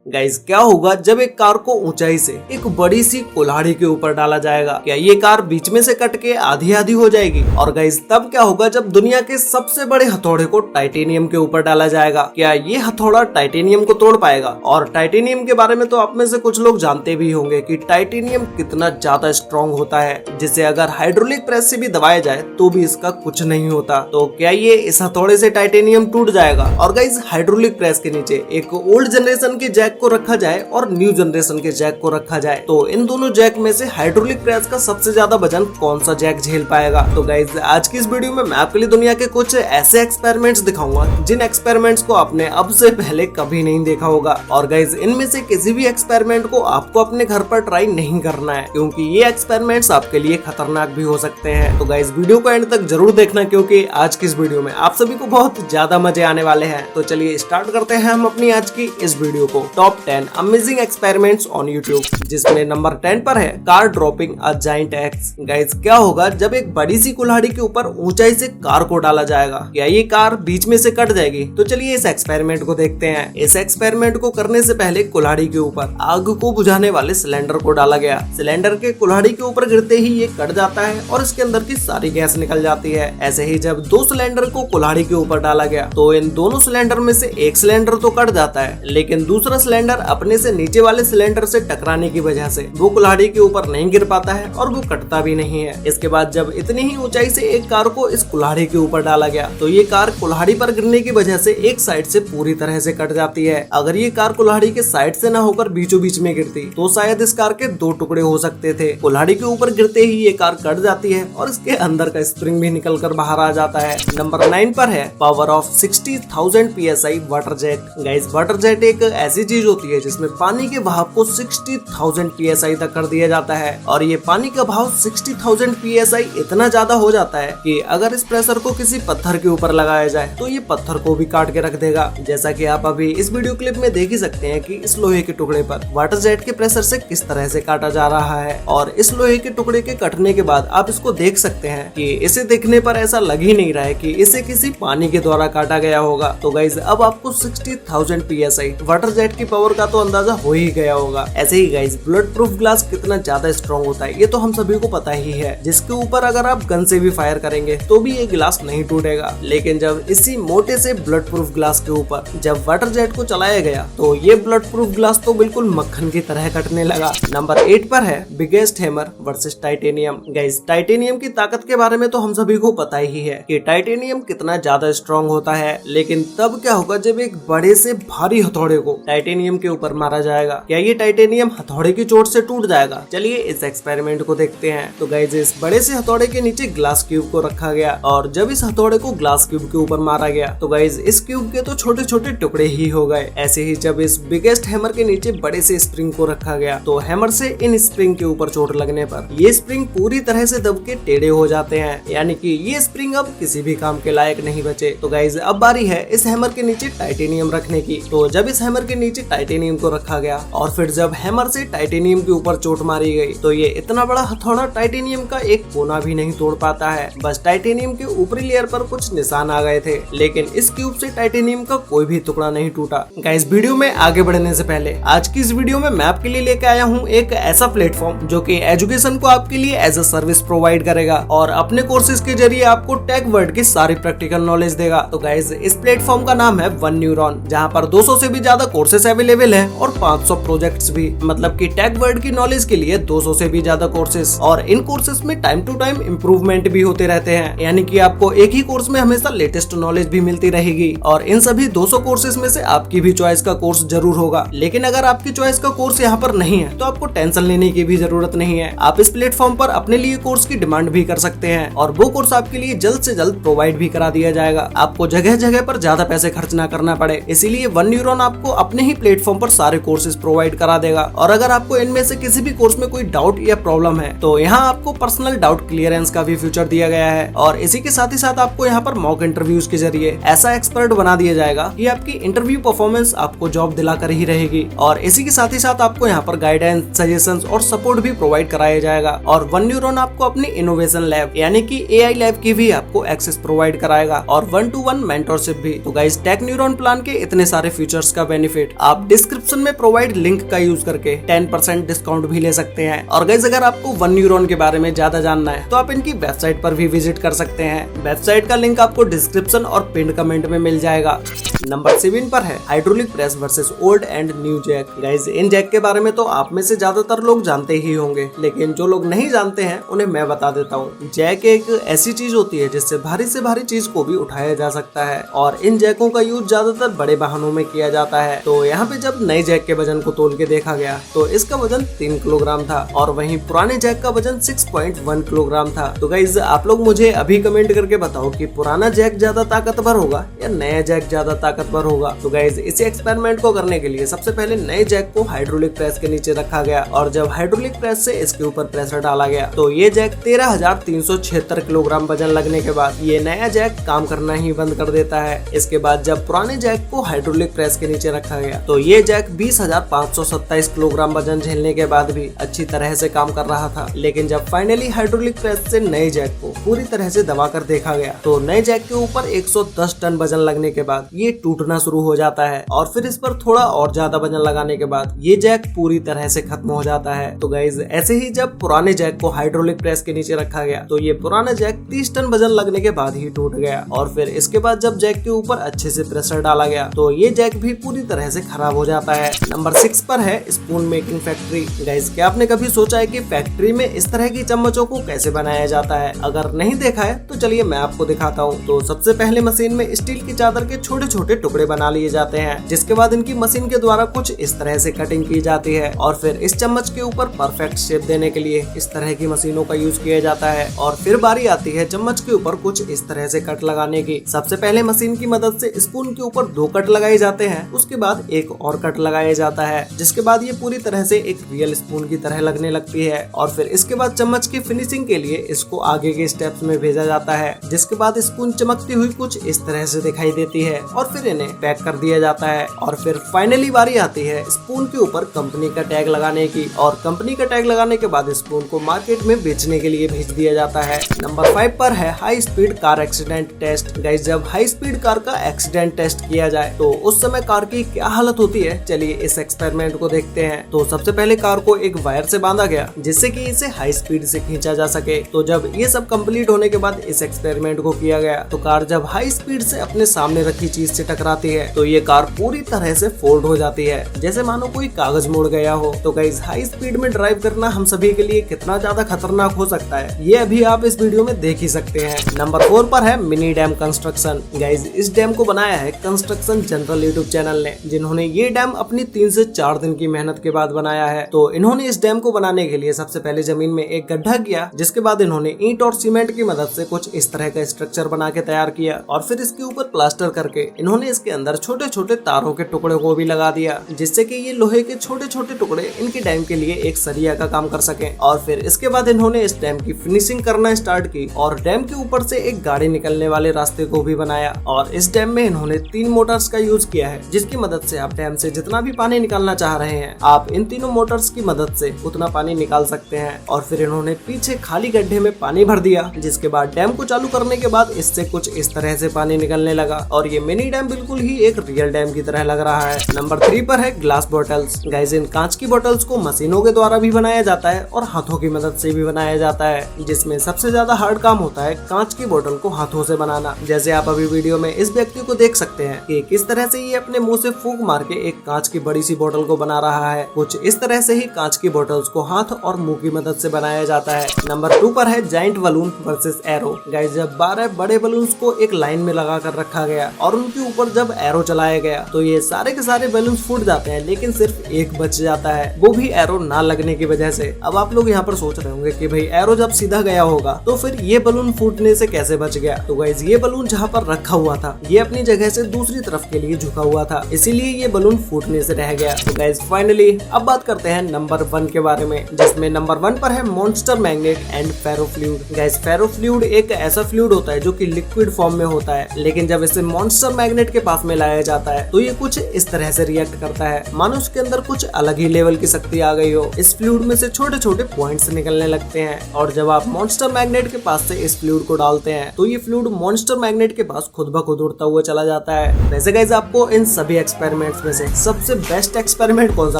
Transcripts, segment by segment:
Guys क्या होगा जब एक कार को ऊंचाई से एक बड़ी सी कुल्हाड़ी के ऊपर डाला जाएगा? क्या ये कार बीच में से कट के आधी आधी हो जाएगी? और गाइस तब क्या होगा जब दुनिया के सबसे बड़े हथौड़े को टाइटेनियम के ऊपर डाला जाएगा? क्या ये हथौड़ा टाइटेनियम को तोड़ पाएगा? और टाइटेनियम के बारे में तो आप में से कुछ लोग जानते भी होंगे कि टाइटेनियम कितना ज्यादा स्ट्रॉन्ग होता है, जिसे अगर हाइड्रोलिक प्रेस से भी दबाया जाए तो भी इसका कुछ नहीं होता। तो क्या ये इस हथौड़े से टाइटेनियम टूट जाएगा? और गाइस हाइड्रोलिक प्रेस के नीचे एक ओल्ड जनरेशन के जैक को रखा जाए और न्यू जनरेशन के जैक को रखा जाए तो इन दोनों जैक में से हाइड्रोलिक प्रेस का सबसे ज्यादा वजन कौन सा जैक झेल पाएगा? तो गाइस आज की इस वीडियो में मैं आपके लिए दुनिया के कुछ ऐसे एक्सपेरिमेंट्स दिखाऊंगा जिन एक्सपेरिमेंट्स को आपने अब से पहले कभी नहीं देखा होगा। और गाइस इनमें से किसी भी एक्सपेरिमेंट को आपको अपने घर पर ट्राई नहीं करना है, क्योंकि ये एक्सपेरिमेंट्स आपके लिए खतरनाक भी हो सकते हैं। तो गाइस वीडियो को एंड तक जरूर देखना, क्योंकि आज की इस वीडियो में आप सभी को बहुत ज्यादा मजे आने वाले हैं। तो चलिए स्टार्ट करते हैं हम अपनी आज की इस वीडियो को। Top 10 amazing experiments on YouTube, जिसमें नंबर 10 पर है car dropping a giant x. Guys क्या होगा जब एक बड़ी सी कुल्हाड़ी के ऊपर ऊंचाई से कार को डाला जाएगा? क्या ये कार बीच में से कट जाएगी? तो चलिए इस एक्सपेरिमेंट को देखते हैं। इस एक्सपेरिमेंट को करने से पहले कुल्हाड़ी के ऊपर आग को बुझाने वाले सिलेंडर को डाला गया। सिलेंडर के कुल्हाड़ी के ऊपर गिरते ही ये कट जाता है और इसके अंदर की सारी गैस निकल जाती है। ऐसे ही जब दो सिलेंडर को कुल्हाड़ी के ऊपर डाला गया तो इन दोनों सिलेंडर में से एक सिलेंडर तो कट जाता है, लेकिन दूसरा सिलेंडर अपने से नीचे वाले सिलेंडर से टकराने की वजह से वो कुल्हाड़ी के ऊपर नहीं गिर पाता है और वो कटता भी नहीं है। इसके बाद जब इतनी ही ऊंचाई से एक कार को इस कुल्हाड़ी के ऊपर डाला गया तो ये कार कुल्हाड़ी पर गिरने की वजह से एक साइड से पूरी तरह से कट जाती है। अगर ये कार कुल्हाड़ी के साइड से ना होकर बीचों बीच में गिरती तो शायद इस कार के दो टुकड़े हो सकते थे। कुल्हाड़ी के ऊपर गिरते ही ये कार कट जाती है और इसके अंदर का स्प्रिंग भी निकल कर बाहर आ जाता है। नंबर 9 पर है power of 60,000 PSI water jet. Guys water jet एक ऐसी चीज होती है जिसमें पानी के भाव को 60,000 PSI तक कर दिया जाता है, और ये पानी का भाव 60,000 PSI इतना ज्यादा हो जाता है कि अगर इस प्रेशर को किसी पत्थर के ऊपर लगाया जाए तो ये पत्थर को भी काट के रख देगा। जैसा कि आप अभी इस वीडियो क्लिप में देख ही सकते हैं कि इस लोहे के टुकड़े पर वाटर जेट के प्रेशर से किस तरह से काटा जा रहा है। और इस लोहे के टुकड़े के कटने के बाद आप इसको देख सकते हैं कि इसे देखने पर ऐसा लग ही नहीं रहा है कि इसे किसी पानी के द्वारा काटा गया होगा। तो गाइस अब आपको 60,000 PSI वाटर जेट की पावर का तो अंदाजा हो ही गया होगा। ऐसे ही गाइस बुलेट प्रूफ ग्लास कितना ज्यादा स्ट्रॉन्ग होता है ये तो हम सभी को पता ही है, जिसके ऊपर अगर आप गन से भी फायर करेंगे तो भी ये ग्लास नहीं टूटेगा। लेकिन जब इसी मोटे से बुलेट प्रूफ ग्लास के ऊपर जब वाटर जेट को चलाया गया तो ये बुलेट प्रूफ ग्लास तो बिल्कुल मक्खन की तरह कटने लगा। नंबर 8 पर है biggest hammer versus titanium. Guys titanium की ताकत के बारे में तो हम सभी को पता ही है कि टाइटेनियम कितना ज्यादा स्ट्रॉन्ग होता है, लेकिन तब क्या होगा जब एक बड़े से भारी हथौड़े को टाइटेनियम के ऊपर मारा जाएगा? क्या ये टाइटेनियम हथौड़े की चोट से टूट जाएगा? चलिए इस एक्सपेरिमेंट को देखते हैं। तो गाइस इस बड़े से हथौड़े के नीचे ग्लास क्यूब को रखा गया, और जब इस हथौड़े को ग्लास क्यूब के ऊपर मारा गया तो गाइस इस क्यूब के तो छोटे छोटे टुकड़े ही हो गए। ऐसे ही जब इस बिगेस्ट हैमर के नीचे बड़े से स्प्रिंग को रखा गया तो हैमर से इन स्प्रिंग के ऊपर चोट लगने पर ये स्प्रिंग पूरी तरह से दब के टेढ़े हो जाते हैं, यानी कि ये स्प्रिंग अब किसी भी काम के लायक नहीं बचे। तो गाइस अब बारी है इस हैमर के नीचे टाइटेनियम रखने की। तो जब इस हैमर के नीचे टाइटेनियम को रखा गया और फिर जब हैमर से टाइटेनियम के ऊपर चोट मारी गई तो ये इतना बड़ा हथौड़ा टाइटेनियम का एक कोना भी नहीं तोड़ पाता है। बस टाइटेनियम के ऊपरी लेयर पर कुछ निशान आ गए थे, लेकिन इस क्यूब से टाइटेनियम का कोई भी टुकड़ा नहीं टूटा। गाइस वीडियो में आगे बढ़ने से पहले आज की इस वीडियो में मैं आपके लिए लेके आया हूँ एक ऐसा प्लेटफॉर्म जो कि एजुकेशन को आपके लिए एज अ सर्विस प्रोवाइड करेगा और अपने कोर्सेज के जरिए आपको टेक वर्ड की सारी प्रैक्टिकल नॉलेज देगा। तो गाइस इस प्लेटफॉर्म का नाम है वन न्यूरॉन, जहाँ पर 200 से भी ज्यादा कोर्सेज अवेलेबल हैं और 500 प्रोजेक्ट्स भी। मतलब कि टेक वर्ड की नॉलेज के लिए 200 से भी ज्यादा कोर्सेज, और इन कोर्सेज में टाइम टू टाइम इम्प्रूवमेंट भी होते रहते हैं, यानी कि आपको एक ही कोर्स में हमेशा लेटेस्ट नॉलेज भी मिलती रहेगी। और इन सभी 200 कोर्सेज में से आपकी भी चॉइस का कोर्स जरूर होगा, लेकिन अगर आपकी चॉइस का कोर्स यहाँ पर नहीं है तो आपको टेंशन लेने की भी जरूरत नहीं है। आप इस प्लेटफॉर्म पर अपने लिए कोर्स की डिमांड भी कर सकते हैं और वो कोर्स आपके लिए जल्द से जल्द प्रोवाइड भी करा दिया जाएगा। आपको जगह जगह पर ज्यादा पैसे खर्च ना करना पड़े, इसीलिए वन न्यूरॉन आपको अपने ही प्लेटफॉर्म पर सारे कोर्सेज प्रोवाइड करा देगा। और अगर आपको इनमें से किसी भी कोर्स में कोई डाउट या प्रॉब्लम है तो यहाँ आपको पर्सनल डाउट क्लियरेंस का भी फीचर दिया गया है, और इसी के साथ ही साथ आपको यहाँ पर मॉक इंटरव्यूज के जरिए ऐसा एक्सपर्ट बना दिया जाएगा कि आपकी इंटरव्यू परफॉर्मेंस आपको जॉब दिलाकर ही रहेगी। और इसी के साथ ही साथ आपको यहाँ पर गाइडेंस, सजेशंस और सपोर्ट भी प्रोवाइड कराया जाएगा। और वन न्यूरॉन आपको अपनी इनोवेशन लैब यानी कि AI लैब की भी आपको एक्सेस प्रोवाइड कराएगा और 1-to-1 मेंटरशिप भी। तो गाइस टेक न्यूरॉन प्लान के इतने सारे फीचर्स का बेनिफिट आप डिस्क्रिप्शन में प्रोवाइड लिंक का यूज करके 10% डिस्काउंट भी ले सकते हैं। और गाइस अगर आपको वन न्यूरॉन के बारे में ज्यादा जानना है तो आप इनकी वेबसाइट पर भी विजिट कर सकते हैं। वेबसाइट का लिंक आपको डिस्क्रिप्शन और पिन कमेंट में मिल जाएगा। नंबर 7 पर है hydraulic press versus old and new jack. Guys इन जैक के बारे में तो आप में से ज्यादातर लोग जानते ही होंगे, लेकिन जो लोग नहीं जानते हैं उन्हें मैं बता देता हूँ। जैक एक ऐसी चीज होती है जिससे भारी से भारी चीज को भी उठाया जा सकता है और इन जैकों का यूज ज्यादातर बड़े वाहनों में किया जाता है। तो यहाँ पे जब नए जैक के वजन को तोल के देखा गया तो इसका वजन 3 किलोग्राम था और वहीं पुराने जैक का वजन 6.1 किलोग्राम था। तो गाइस आप लोग मुझे अभी कमेंट करके बताओ कि पुराना जैक ज्यादा ताकतवर होगा या नया जैक ज्यादा ताकतवर होगा। तो गाइस इस एक्सपेरिमेंट को करने के लिए सबसे पहले नए जैक को हाइड्रोलिक प्रेस के नीचे रखा गया और जब हाइड्रोलिक प्रेस से इसके ऊपर प्रेशर डाला गया तो ये जैक 13,376 किलोग्राम वजन लगने के बाद ये नया जैक काम करना ही बंद कर देता है। इसके बाद जब पुराने जैक को हाइड्रोलिक प्रेस के नीचे रखा गया तो ये जैक 20,527 किलोग्राम वजन झेलने के बाद भी अच्छी तरह से काम कर रहा था। लेकिन जब फाइनली हाइड्रोलिक प्रेस से नए जैक को पूरी तरह से दबा कर देखा गया तो नए जैक के ऊपर 110 टन वजन लगने के बाद ये टूटना शुरू हो जाता है और फिर इस पर थोड़ा और ज्यादा वजन लगाने के बाद ये जैक पूरी तरह से खत्म हो जाता है। तो गाइज ऐसे ही जब पुराने जैक को हाइड्रोलिक प्रेस के नीचे रखा गया तो ये पुराना जैक 30 टन वजन लगने के बाद ही टूट गया और फिर इसके बाद जब जैक के ऊपर अच्छे से प्रेशर डाला गया तो ये जैक भी पूरी तरह से खराब हो जाता है। नंबर 6 पर है स्पून मेकिंग फैक्ट्री। गाइज क्या आपने कभी सोचा है कि फैक्ट्री में इस तरह की चम्मचों को कैसे बनाया जाता है? अगर नहीं देखा है तो चलिए मैं आपको दिखाता हूँ। तो सबसे पहले मशीन में स्टील की चादर के छोटे छोटे टुकड़े बना लिए जाते हैं, जिसके बाद इनकी मशीन के द्वारा कुछ इस तरह से कटिंग की जाती है और फिर इस चम्मच के ऊपर परफेक्ट शेप देने के लिए इस तरह की मशीनों का यूज किया जाता है। और फिर बारी आती है चम्मच के ऊपर कुछ इस तरह से कट लगाने की। सबसे पहले मशीन की मदद से स्पून के ऊपर 2 कट लगाए जाते हैं, उसके बाद एक और कट लगाया जाता है, जिसके बाद ये पूरी तरह से एक रियल स्पून की तरह लगने लगती है। और फिर इसके बाद चम्मच की फिनिशिंग के लिए इसको आगे के स्टेप्स में भेजा जाता है, जिसके बाद स्पून चमकती हुई कुछ इस तरह से दिखाई देती है और फिर इन्हें पैक कर दिया जाता है। और फिर फाइनली बारी आती है स्पून के ऊपर कंपनी का टैग लगाने की और कंपनी का टैग लगाने के बाद स्पून को मार्केट में बेचने के लिए भेज दिया जाता है। नंबर 5 पर है high speed car accident test. Guys जब हाई स्पीड कार का एक्सीडेंट टेस्ट किया जाए तो उस समय कार की क्या हालत होती है, चलिए इस एक्सपेरिमेंट को देखते हैं। तो सबसे पहले कार को एक वायर से बांधा गया जिससे कि इसे हाई स्पीड से खींचा जा सके। तो जब ये सब कंप्लीट होने के बाद इस एक्सपेरिमेंट को किया गया तो कार जब हाई स्पीड से अपने सामने रखी चीज से टकराती है तो ये कार पूरी तरह से फोल्ड हो जाती है, जैसे मानो कोई कागज मुड़ गया हो। तो गाइस हाई स्पीड में ड्राइव करना हम सभी के लिए कितना ज्यादा खतरनाक हो सकता है ये अभी आप इस वीडियो में देख ही सकते हैं। नंबर 4 पर है मिनी डैम कंस्ट्रक्शन। गाइस इस डैम को बनाया है कंस्ट्रक्शन जनरल यूट्यूब चैनल ने, जिन्होंने ये डैम अपनी 3 से 4 दिन की मेहनत के बाद बनाया है। तो इन्होंने इस डैम को बनाने के लिए सबसे पहले जमीन में एक गड्ढा किया, जिसके बाद इन्होंने ईंट और सीमेंट की मदद से कुछ इस तरह का स्ट्रक्चर बना के तैयार किया और फिर इसके ऊपर प्लास्टर करके इन्होंने इसके अंदर छोटे छोटे तारों के टुकड़े को भी लगा दिया, जिससे कि ये लोहे के छोटे छोटे टुकड़े इनकी डैम के लिए एक सरिया का काम कर सके। और फिर इसके बाद इन्होंने इस डैम की फिनिशिंग करना स्टार्ट की और डैम के ऊपर से एक गाड़ी निकलने वाले रास्ते को भी बनाया। और इस डैम में इन्होंने 3 मोटर्स का यूज किया है, जिसकी मदद से आप डैम से जितना भी पानी निकालना चाह रहे हैं आप इन तीनों मोटर्स की मदद से उतना पानी निकाल सकते हैं। और फिर इन्होंने पीछे खाली गड्ढे में पानी भर दिया, जिसके बाद डैम को चालू करने के बाद इससे कुछ इस तरह से पानी निकलने लगा और ये मिनी डैम बिल्कुल ही एक रियल डैम की तरह लग रहा है। नंबर 3 पर है ग्लास बॉटल्स। गाइस इन कांच की बॉटल्स को मशीनों के द्वारा भी बनाया जाता है और हाथों की मदद से भी बनाया जाता है, जिसमें सबसे ज्यादा हार्ड काम होता है कांच की बोतल को हाथों से बनाना। जैसे आप अभी वीडियो में इस व्यक्ति को देख सकते हैं कि किस तरह से ये अपने मुंह से फूंक मार के एक कांच की बड़ी सी बोतल को बना रहा है। कुछ इस तरह से ही कांच की बोतल्स को हाथ और मुंह की मदद से बनाया जाता है। नंबर 2 पर है giant balloon versus arrow. Guys जब 12 बड़े बलून्स को एक लाइन में लगा कर रखा गया और उनके ऊपर जब एरो चलाया गया तो ये सारे के सारे बलून्स फूट जाते हैं, लेकिन सिर्फ एक बच जाता है, वो भी एरो ना लगने की वजह से। अब आप लोग यहाँ पर सोच रहे होंगे कि भाई एरो जब सीधा गया होगा तो फिर ये बलून फूटने से कैसे बच गया? तो गाइस ये बलून जहाँ पर रखा हुआ था ये अपनी जगह से दूसरी तरफ के लिए झुका हुआ था, इसीलिए ये बलून फूटने से रह गया। तो गाइस फाइनली अब बात करते हैं नंबर 1 के बारे में, जिसमें नंबर 1 पर है मॉन्स्टर मैग्नेट एंड फेरोफ्लूइड। गाइस फेरोफ्लूइड एक ऐसा फ्लूइड होता है जो कि लिक्विड फॉर्म में होता है, लेकिन जब इसे मॉन्स्टर मैग्नेट मैग्नेट के पास में लाया जाता है तो ये कुछ इस तरह से रिएक्ट करता है मानो उसके अंदर कुछ अलग ही लेवल की शक्ति आ गई हो। इस फ्लूइड में से छोटे छोटे पॉइंट्स निकलने लगते हैं और जब आप मॉन्स्टर मैग्नेट के पास से इस फ्लूइड को डालते हैं तो ये फ्लूइड मॉन्स्टर मैग्नेट के पास खुद ब खुद उड़ता हुआ चला जाता है। वैसे गाइस आपको इन सभी एक्सपेरिमेंट्स में से सबसे बेस्ट एक्सपेरिमेंट कौन सा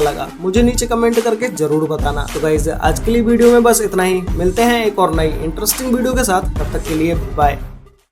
लगा मुझे नीचे कमेंट करके जरूर बताना। तो गाइस आज के लिए वीडियो में बस इतना ही, मिलते हैं एक और नई इंटरेस्टिंग वीडियो के साथ, तब तक के लिए बाय।